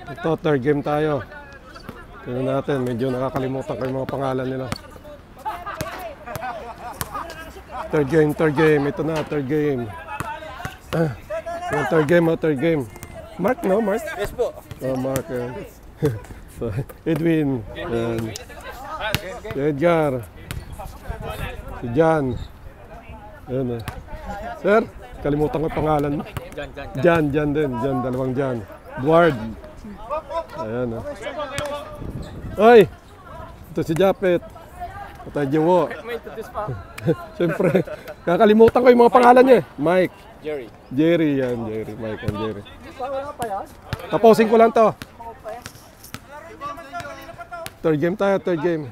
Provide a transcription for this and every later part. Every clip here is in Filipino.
Ito, third game tayo. Tingnan natin, medyo nakakalimutan ko yung mga pangalan nila. Third game. Ito na, third game. Yung third game. Mark, no? Mark? Yes po. Oh, Mark. So, Edwin. Si Edgar. Si Jan. Ayan. Sir, kalimutan ko yung pangalan mo. Jan din. Jan, dalawang Jan. Edward. Ayan. Oy! Ito si Japet. Patay Jiwo. Siyempre, kakalimutan ko yung mga pangalan niya. Mike. Jerry, yan. Mike and Jerry. Tapusin ko lang to. Third game tayo, third game.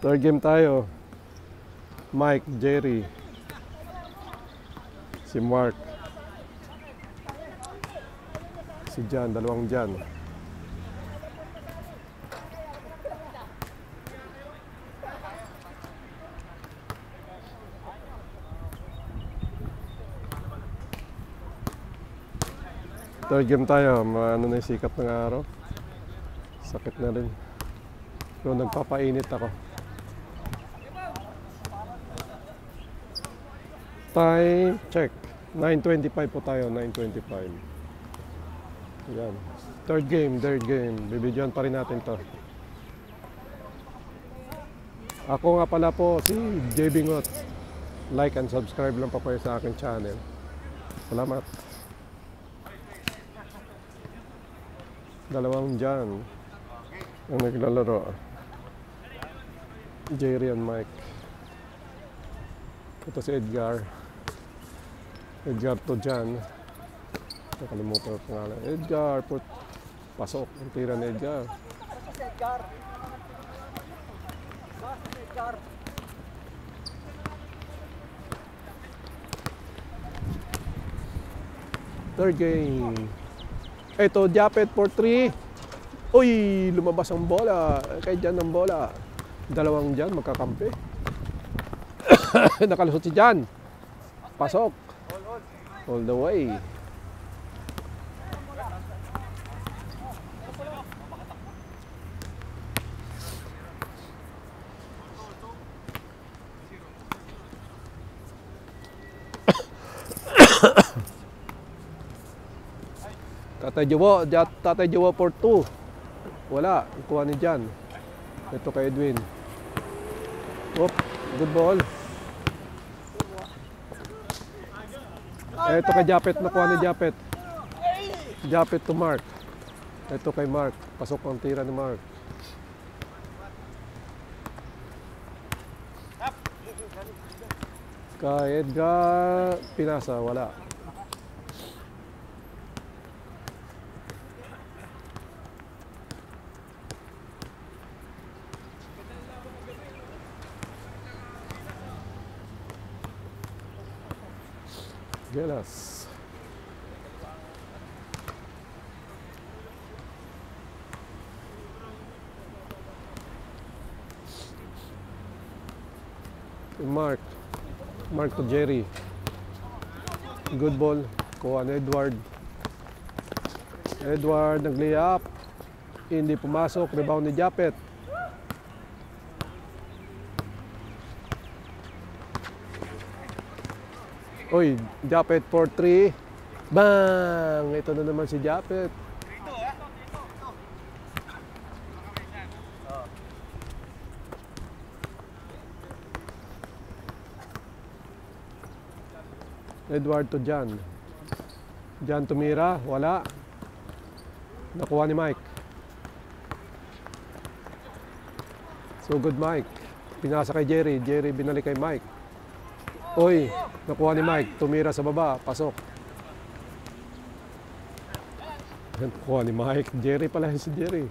Third game tayo. Mike, Jerry. Si Mark. Si Jan, dalawang Jan. Third game tayo, ano na yung sikat ng araw. Sakit na rin. Pero nagpapainit ako. Time check. 9:25 po tayo, 9:25. Yan. Third game. Bibidyoan pa rin natin to. Ako nga pala po si JB Ngot. Like and subscribe lang pa po sa aking channel. Salamat. Dalawang dyan ang naglalaro. Jerry and Mike. Ito si Edgar. Edgar to dyan. Nakalimutan ang pangalan. Edgar, pasok. Ang tira ni Edgar. Third game. Ito, Japet for 3. Uy, lumabas ang bola. Kay Jan ang bola. Dalawang Jan, magkakampi. Nakalusot si Jan. Pasok. All the way. Tatay Jowo for 2. Wala, kuha ni Jan. Ito kay Edwin. Oop, good ball. Ito kay Japet, nakuha ni Japet. Japet to Mark. Ito kay Mark. Pasok ang tira ni Mark. Kay Edgar, pinasa, wala. Gelas. Mark to Jerry. Good ball. Kuha ni Edward. Edward nag-layup. Hindi pumasok. Rebound ni Japet. Uy, Japet for 3. Bang! Ito na naman si Japet. Edward to Jan. Jan tumira, wala. Nakuha ni Mike. So good Mike. Pinasa kay Jerry. Jerry binalik kay Mike. Uy, nakuha ni Mike. Tumira sa baba. Pasok. Nakuha ni Mike. Jerry pala si Jerry.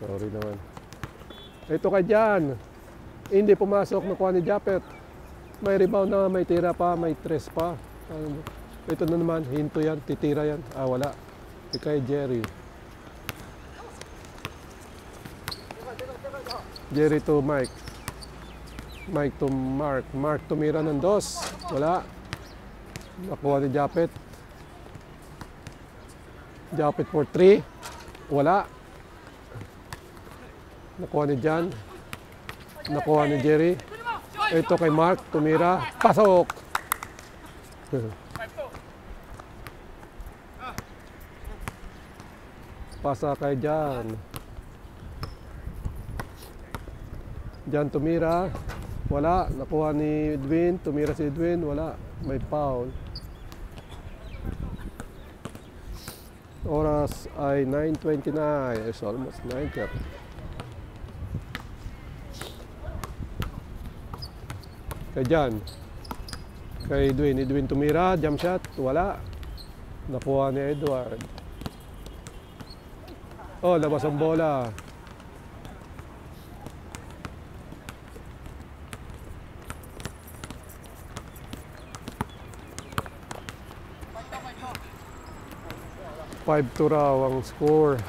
Sorry naman. Ito kay Jan. Hindi pumasok. Nakuha ni Japet. May rebound na. May tira pa. May tres pa. Ito na naman. Hinto yan. Titira yan. Ah, wala. Ito kay Jerry. Jerry to Mike. Mike to Mark. Mark tumira ng 2. Wala. Nakuha ni Japet. Japet for 3. Wala. Nakuha ni Jan. Nakuha ni Jerry. Ito kay Mark. Tumira. Pasok! Pasa kay Jan. Jan tumira. Wala. Nakuha ni Edwin. Tumira si Edwin. Wala. May foul. Oras ay 9:29. It's almost 9:30. Kay Jan. Kay Edwin. Edwin tumira. Jump shot. Wala. Nakuha ni Edward. Oh, labas ang bola. Five to raw ang score.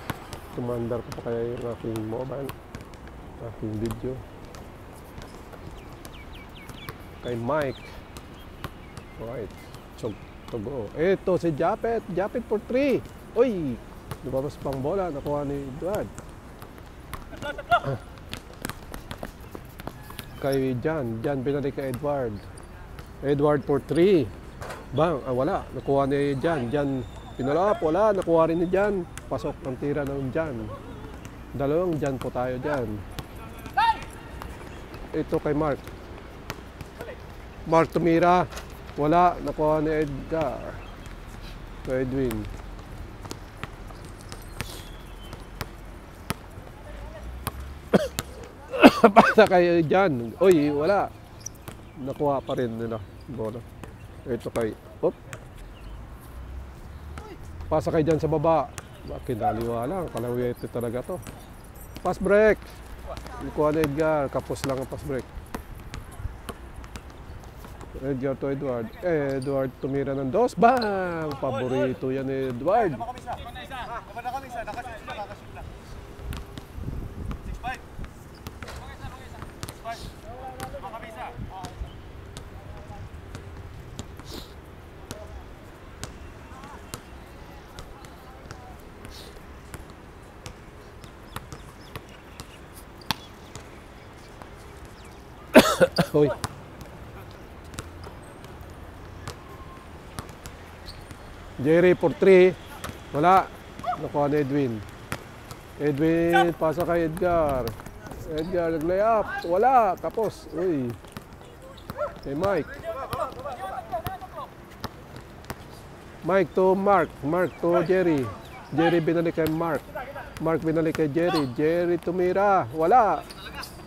Tumandar ko pa kaya yung aking mobile, aking video. Kay Mike. Right. Tugo. Ito si Japet. Japet for 3. Uy! Lumabas pang bola. Nakuha ni Edward. Kay Jan. Jan binalik kay Edward. Edward for 3. Bang! Wala. Nakuha ni Jan. Jan pinalap. Wala. Nakuha rin ni Jan. Pasok ang tira ng Jan. Dalawang Jan po tayo dyan. Ito kay Mark. Mark tumira. Wala. Nakuha ni Edgar. Kay Edwin. Pasa kay Jan. Uy, wala. Nakuha pa rin nila bola. Ito kay pasa kay Jan sa baba. Kinaliwa lang. Kalawete talaga to. Pass break. Nakuha ni Edgar. Kapos lang ang pass break. Edgar to Edward. Edward tumira ng 2. Bang! Paborito yan ni Edward. Hoy. Jerry for 3. Wala. Nakuha ni Edwin. Edwin, pasa kay Edgar. Edgar, nag-layup. Wala. Kapos. Uy. Kay Mike. Mike to Mark. Mark to Jerry. Jerry binalik kay Mark. Mark binalik kay Jerry. Jerry tumira. Wala.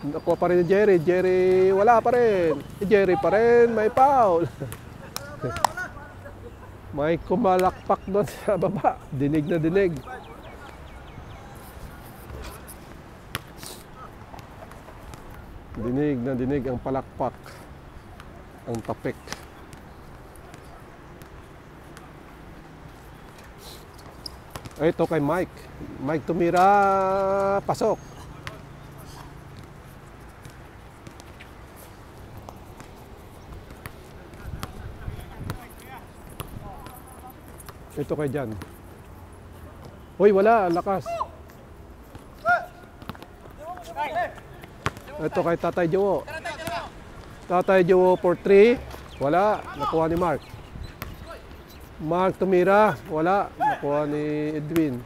Nakuha pa rin ni Jerry. Jerry, wala pa rin. Jerry pa rin. May foul. May kumalakpak doon sa baba. Dinig na dinig. Dinig na dinig ang palakpak. Ang tapik. Ito kay Mike. Mike tumira. Pasok. Ito kay Jan. Uy, wala. Lakas. Ito kay Tatay Jowo. Tatay Jowo for 3. Wala. Nakuha ni Mark. Mark tumira. Wala. Nakuha ni Edwin.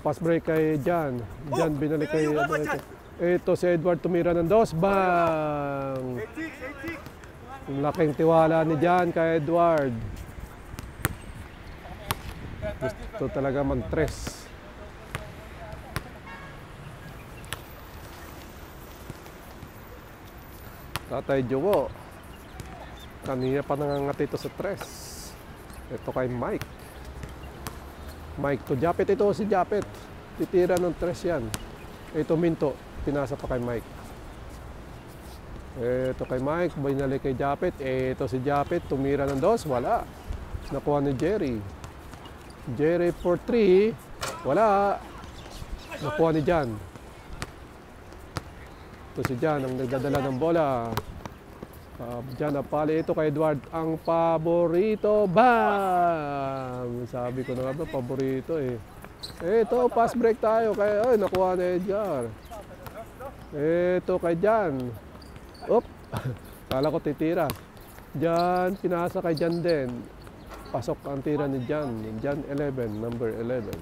Pass break kay Jan. Jan binalik kay Edward. Ito si Edward tumira ng 2. Bang! Yung laking tiwala ni Jan kay Edward. Gusto talaga mag-tres. Tatay Jowo. Kanina pa nangangati ito sa tres. Ito kay Mike. Mike to Japet. Ito si Japet. Titira ng tres yan. Ito Minto. Pinasa pa kay Mike. Ito kay Mike. Binalik kay Japet. Ito si Japet. Tumira ng 2. Wala. Nakuha ni Jerry. Jerry for 3. Wala. Nakuha ni Jan. Ito si Jan ang nagdadala ng bola. Jan Apali, ito kay Edward ang paborito. Bam! Sabi ko na nga ba, paborito eh. Ito, pass break tayo. Ay, nakuha na Edgar. Ito kay Jan. Op! Kala ko titira. Jan, pinasa kay Jan din. Pasok ang tira ni Jan. Jan 11, number 11.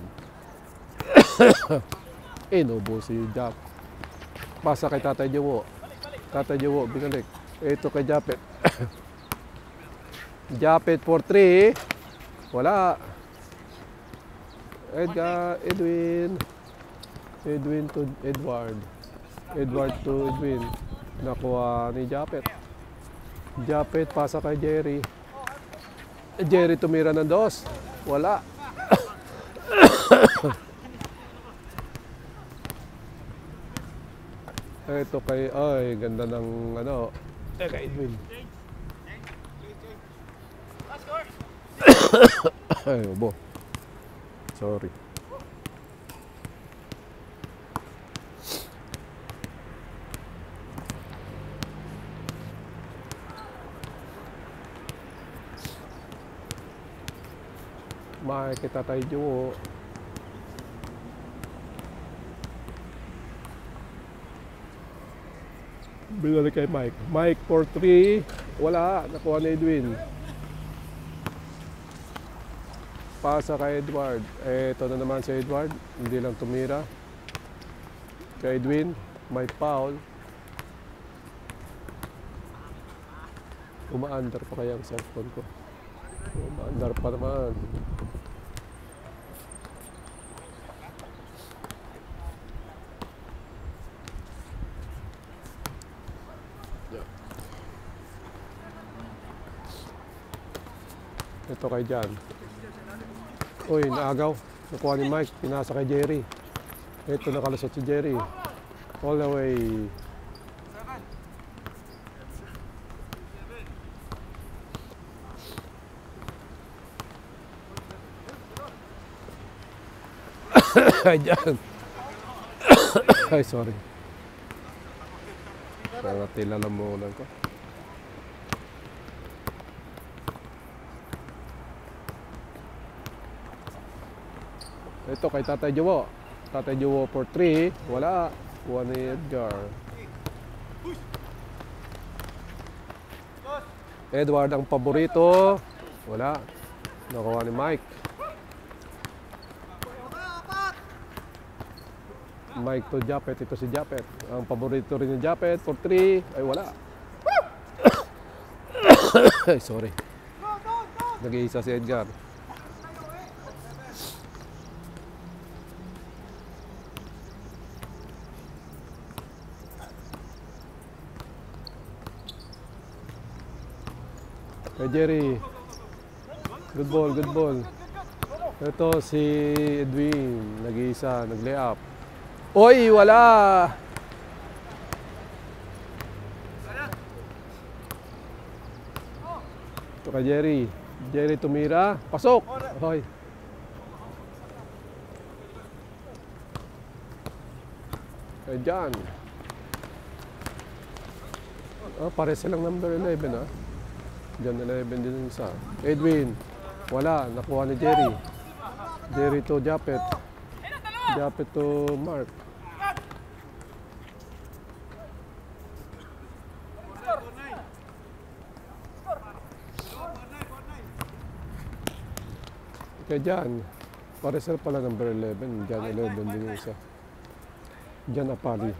Inubo si Jap. Pasa kay Tatay Jowo. Tatay Jowo, binalik. Ito kay Japet. Japet for 3. Wala. Edwin. Edwin to Edward. Edward to Edwin. Nakuha ni Japet. Japet, pasa kay Jerry. Jerry tumira ng 2. Wala. Ito kay, ay, ganda ng ano, kay Edwin. Ay, ubo. Sorry. Makikita tayo Jowo. Binalik kay Mike. Mike for 3. Wala. Nakuha ni Edwin. Pasa kay Edward. Ito na naman si Edward. Hindi lang tumira. Kay Edwin. May foul. Umaandar pa kaya ang cellphone ko. Umaandar pa naman. Ito kay Jan. Uy, naagaw. Nakuha ni Mike. Pinasa kay Jerry. Ito nakalusot si Jerry. All the way. Ay, Jan. Ay, sorry. Natila lang muna ko. Ito kay Tatay Jowo. Tatay Jowo for 3. Wala. Kuha ni Edgar. Edward ang paborito. Wala. Nakuha ni Mike. Mike to Japet. Ito si Japet. Ang paborito rin ni Japet for 3. Ay wala. Ay sorry. Nag-iisa si Edgar. Kay Jerry. Good ball, good ball. Ito si Edwin. Nag-iisa, nag-lay up. Oy, wala! Ito kay Jerry. Jerry tumira. Pasok! Oy. Kay John. Pare silang number 11 ah. John 11 din isa. Edwin. Wala. Nakuha ni Jerry. Jerry to Japet. Japet to Mark. Kaya Jan. Paresel pala number 11. Jan 11 din isa. Jan Apali.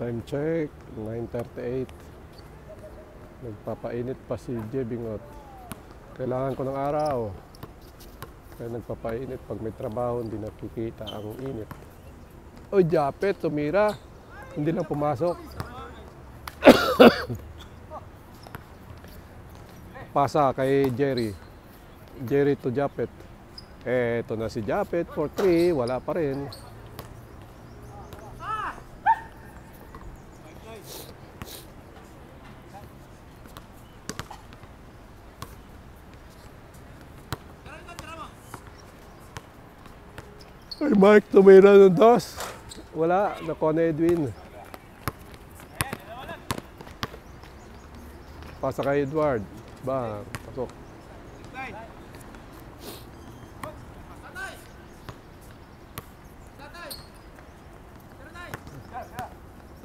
Time check, 9:38. Nagpapainit pa si Jebingot. Kailangan ko ng araw. Kaya nagpapainit. Pag may trabaho, hindi nakikita ang init. Oy, Japet, tumira. Hindi lang pumasok. Pasa kay Jerry. Jerry to Japet. Ito na si Japet for 3. Wala pa rin. Ay, Mike, tumira ng dos. Wala, nakuha na Edwin. Pasa kay Edward. Ba, pasok.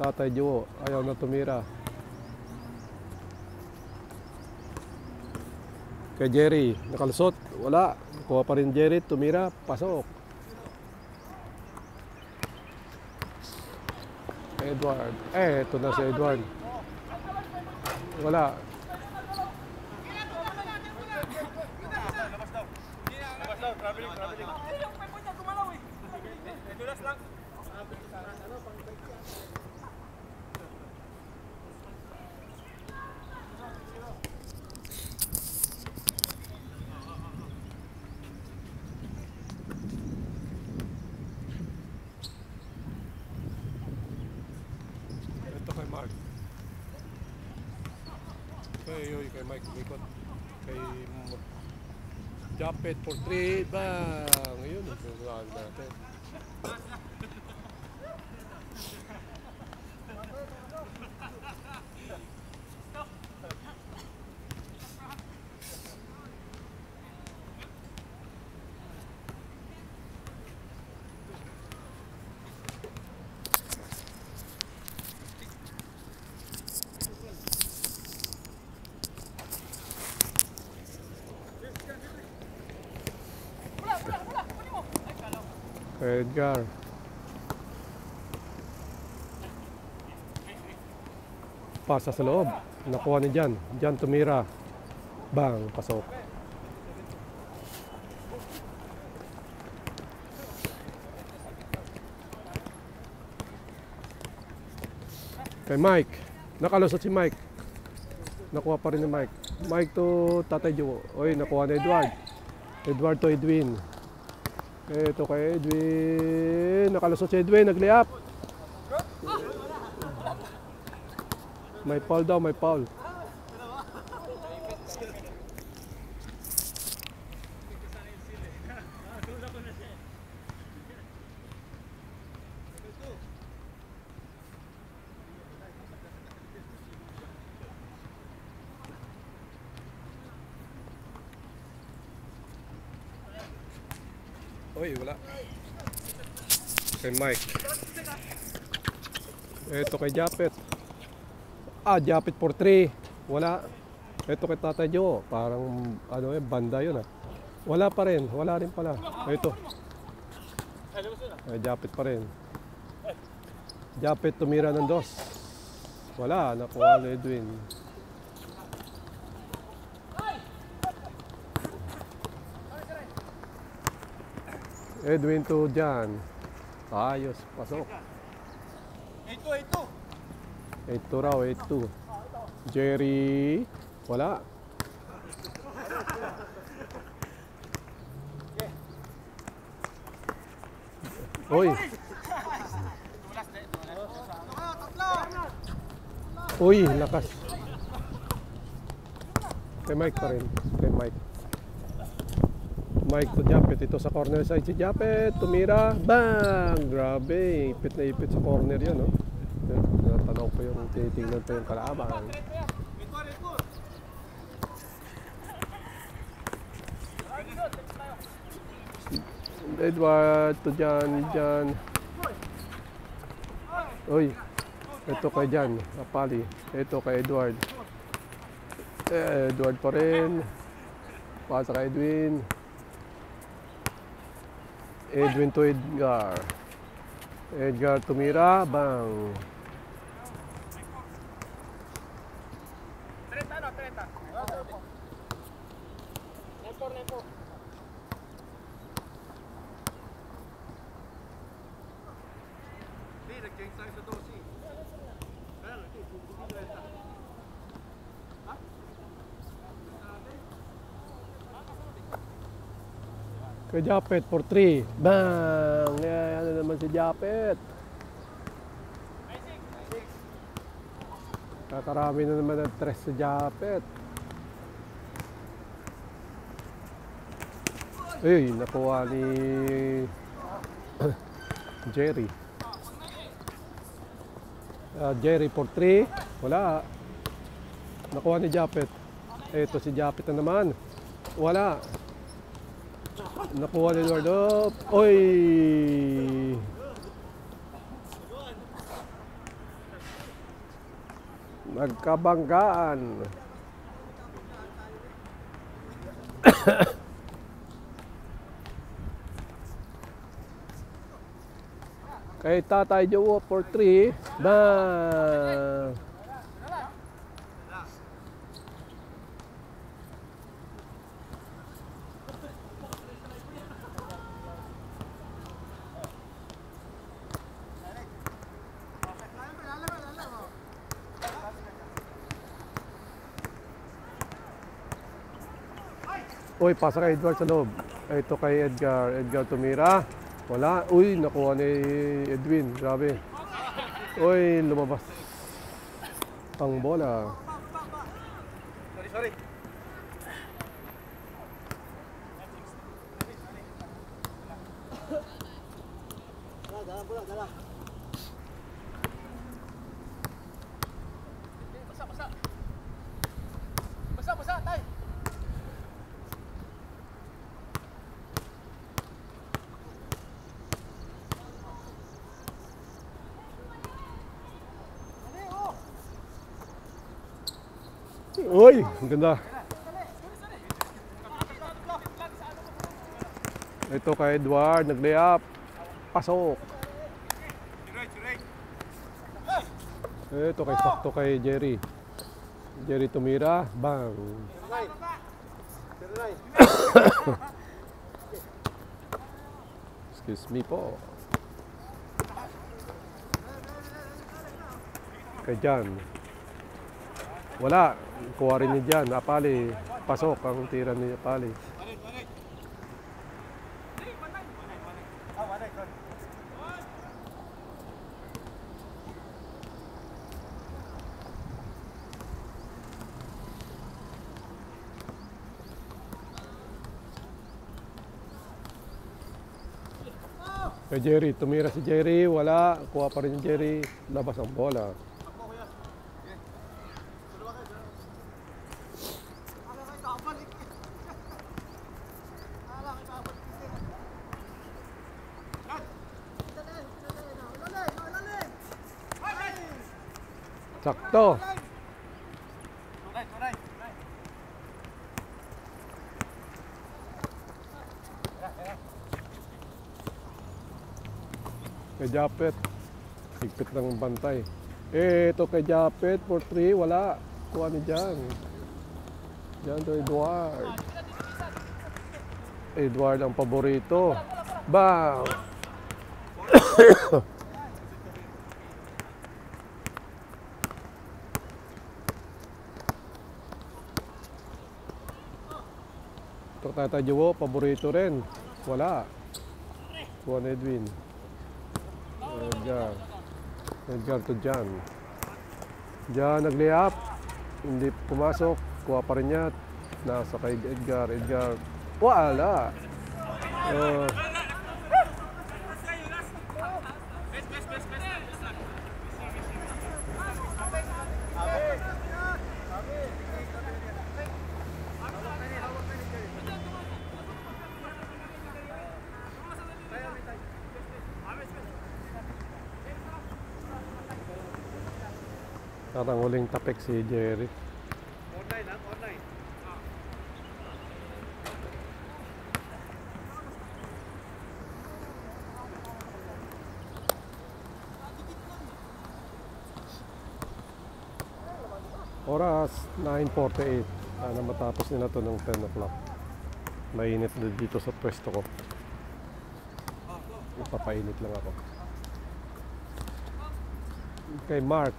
Tatay Joe, ayaw na tumira. Kay Jerry, nakalusot. Wala, nakuha pa rin Jerry, tumira, pasok. Edward. Ito na si Edward. Wala. Ito kay Mark. Kay Mike umikot. Kay Japet for 3. Bang! Ngayon, nagsasahan natin. Edgar. Pasa sa loob. Nakuha ni Jan. Jan tumira. Bang, pasok. Kay Mike. Nakalusot si Mike. Nakuha pa rin ni Mike. Mike to Tatay Joe. Oy, nakuha ni Edward. Edward to Edwin. Ito kay Edwin. Nakalusot si Edwin. Nag-layup. May foul daw, may foul. Oy, wala. Kay Mike. Ito kay Japet. Japet for 3. Wala. Ito kay Tatay Joe. Parang ano banda yun ah. Wala pa rin. Wala rin pala. Ito. Japet pa rin. Japet tumira ng dos. Wala. Nakuha ni Edwin. Edwin to Jan. Ayos, pasok. 8-2 raw, 8-2. Jerry. Wala. Uy. Uy, lakas. Kay Mike pa rin. Kay Mike. Mike to Japet. Ito sa corner side si Japet. Tumira. Bang! Grabe. Ipit na ipit sa corner yun. No? Natanaw ko yung titignan ko yung kalaban. Edward to Jan. Uy. Ito kay Jan. Apali. Ito kay Edward. Edward pa rin. Pasa kay Edwin. Edwin to Edgar. Edgar tumira. Bang. 30. Nag-change tayo sa dosi. Kaya lang, Kay Japet for 3. Bang! Ano naman si Japet. Kakarami na naman ang 3 sa Japet. Uy, nakuha ni Jerry. Jerry for 3. Wala. Nakuha ni Japet. Ito si Japet na naman. Wala. Nakuha ni Eduardo. Oy! Nagkabanggaan. Kay Tatay Jowo for 3. Bang! Uy, pasa kay Edward sa loob. Ito kay Edgar. Edgar tumira. Wala. Uy, nakuha ni Edwin. Grabe. Uy, lumabas ang bola. Sorry. Dala. Basa, tay. Uy, ang ganda. Ito kay Edward, nag-layup. Pasok. Ito kay sakto kay Jerry. Jerry tumira, bang. Excuse me po. Kay Jan. Wala. Kuha rin ni Jan. Apali. Pasok ang tira ni Apali. Kay Jerry. Tumira si Jerry. Wala. Kuha pa rin ni Jerry. Labas ang bola. Sakto. Kay Japet. Higpit ng bantay. Ito kay Japet for 3. Wala. Kuha ni Jan. Jan to Edward. Edward ang paborito. Bang! Ito Tatay Jowo, paborito rin. Wala. Kuha ni Edwin. Edgar. Edgar to Jan. Jan nag-layup. Hindi pumasok. Kuha pa rin niya. Nasa kay Edgar. Edgar. Wala. Parang huling tapik si Jerry. Online. Oras 9:48. Sana matapos nila to ng 10 o'clock. Mainit na dito sa pwesto ko. Ipapainit lang ako. Kay Mark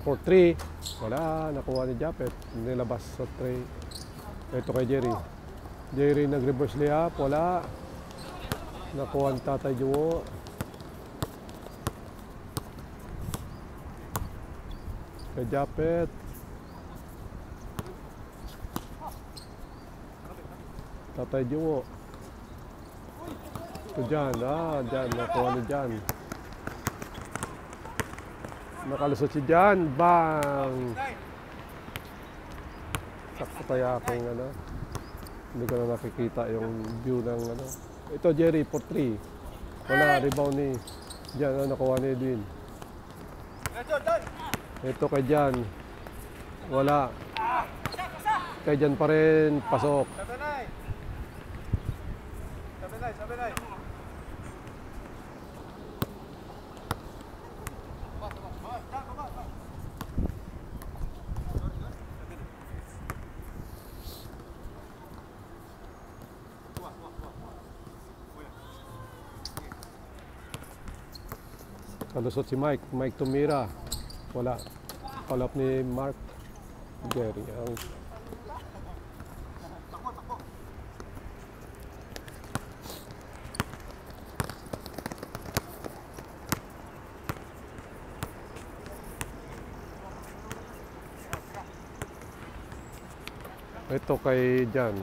for 3. Wala, nakuha ni Japet. Nilabas sa 3. Ito kay Jerry. Jerry nag-reverse layup. Wala. Nakuha ni Tatay Jowo. Kay Japet. Tatay Jowo. Ito dyan. Dyan. Nakuha ni Jan. Nakalusot si Jan. Bang! Sakto kaya aking ano. Hindi ko na nakikita yung view ng ano. Ito Jerry for 3. Wala, rebound ni Jan. Nakuha ni Edwin. Ito kay Jan. Wala. Kay Jan pa rin. Pasok. Sabay. Kalusot si Mike. Mike tumira. Wala. Call up ni Mark. Jerry. Ang ito kay Jan.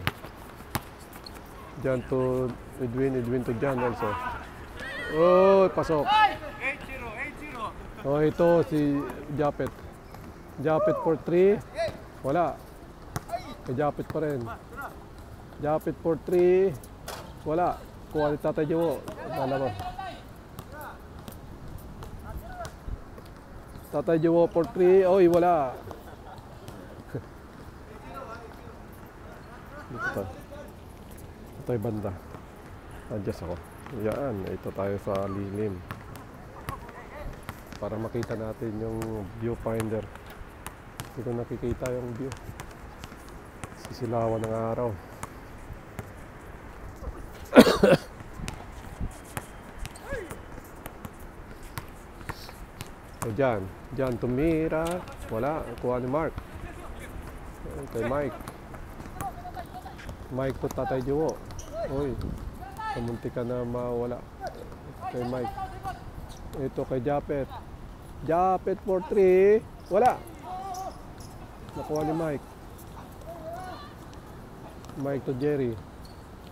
Jan to Edwin. Edwin to Jan also. Oh, pasok. 8-0. Oh, ito si Japet. Japet for 3. Wala. Kay Japet pa rin. Japet for 3. Wala. Kuha ni Tatay Jowo. Dalawa. Tatay Jowo for 3. Oy, wala. Dito. Ito yung banda. Adjust ako. Yan. Ito tayo sa lilim. Para makita natin yung viewfinder. Hindi ko nakikita yung view. Sisilawan ng araw. So Jan tumira. Wala. Kuha ni Mark. Kay Mike. Mike to Tatay Jowo. Uy. Kamunti ka na mawala. Kay Mike. Ito kay Japet. Japet for 3. Wala. Nakuha ni Mike. Mike to Jerry.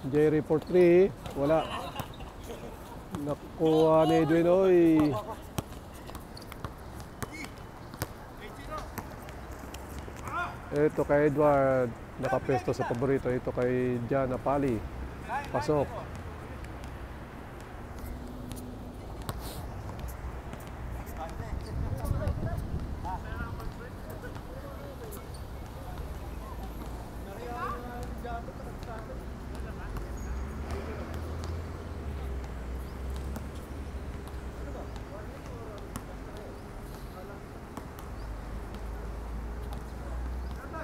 Jerry for 3. Wala. Nakuha ni Edwin. Oy. Ito kay Edward. Nakapesto sa paborito. Ito kay Jan Apali. Pasok.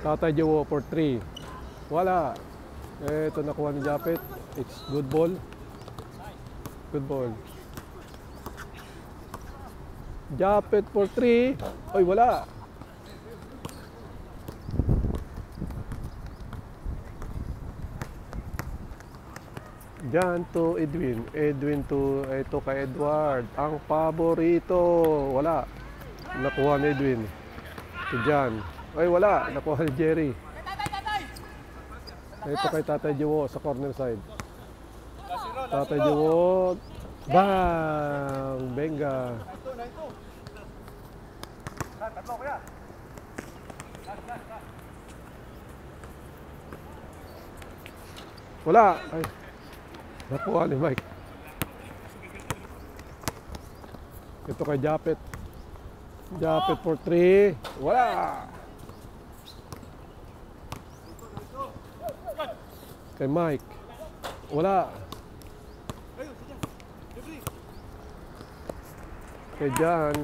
Tatay Jowo for 3. Wala. Ito nakuha ni Japet. It's good ball. Good ball. Japet for 3. Oy, wala. Jan to Edwin. Edwin to ito kay Edward. Ang paborito. Wala. Nakuha ni Edwin. Si Jan. Ay, wala. Nakuha ni Jerry. Ito kay Tatay Jowo sa corner side. Tatay Jowo. Bang! Benga. Wala. Ay. Nakuha ni Mike. Ito kay Japet. Japet for 3. Wala. Kay Mike. Wala. Kay Jan.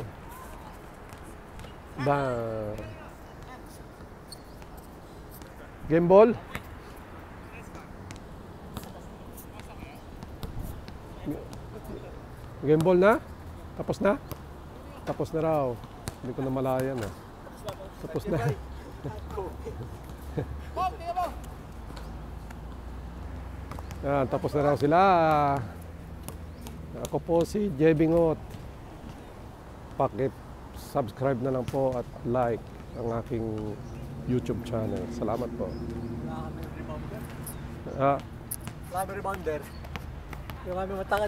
Bang. Game ball. Game ball na? Tapos na? Tapos na raw. Hindi ko na malayan ah. Tapos na. Yan, tapos na raw sila. Ako po si Jebingot. Subscribe na lang po at like ang aking YouTube channel. Salamat po. Wala kami rebounder. Yung kami matangad.